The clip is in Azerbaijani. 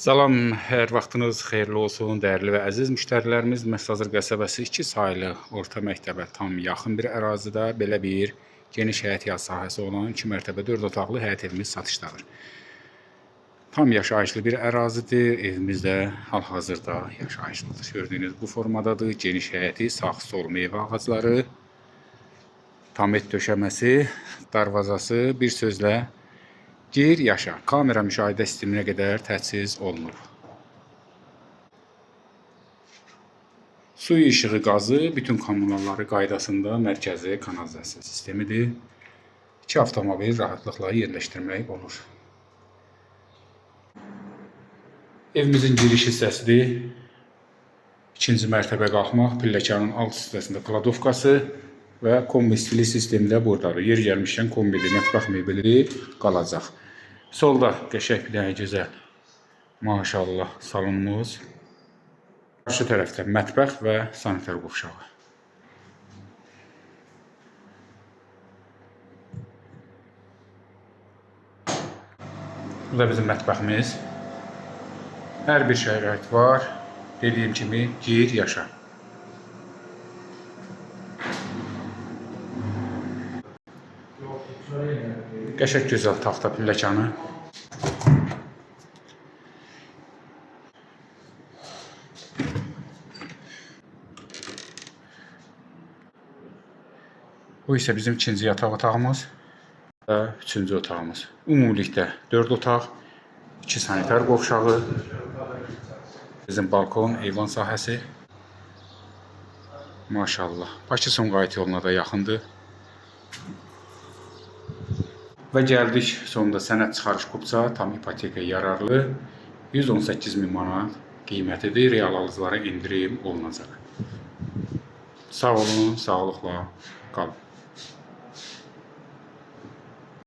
Salam, hər vaxtınız xeyirli olsun, dəyərli və əziz müştərilərimiz. Məsazır qəsəbəsi 2 saylı orta məktəbə tam yaxın bir ərazidə belə bir geniş həyət yaz sahəsi olan 2 mərtəbə 4 otaqlı həyət evimiz satışdadır. Tam yaşayışlı bir ərazidir. Evimiz də hal-hazırda yaşayışlıdır. Gördüyünüz bu formadadır. Geniş həyəti, sağ-sol meyvə ağacları, tamet döşəməsi, darvazası, bir sözlə gir, yaşa. Kamera müşahidə sisteminə qədər təchiz olunub. Suyu, işığı, qazı, bütün kommunalları qaydasında mərkəzi kanalizasiya sistemidir. 2 avtomobil rahatlıqla yerləşdirmək olur. Evimizin giriş hissəsidir. 2-ci mərtəbə qalxmaq, pilləkanın alt hissəsində kladovkası və kombi stili sistemi də buradadır. Yer gəlmişkən kombili, mətbəx mebeli qalacaq. Solda qəşəng bir dənə gözəl, maşallah, salonumuz. Qarşı tərəfdə mətbəx və sanitar qovşağı. Bu da bizim mətbəximiz. Hər bir şərait var. Dediyim kimi, gir, yaşa. Qəşəng gözəl taxta pilləkanı. Bu isə bizim 2-ci yataq otağımız və 3-cü otağımız. Ümumilikdə 4 otaq, 2 sanitar qovşağı, bizim balkon, eyvan sahəsi. Maşallah. Bakı-Sumqayıt yoluna da yaxındır. Və gəldik sonunda sənəd çıxarış kupça, tam ipoteka yararlı 118.000 manat qiymətidir. Real alıcılara indirim olunacaq. Sağ olun, sağlıqla qalın.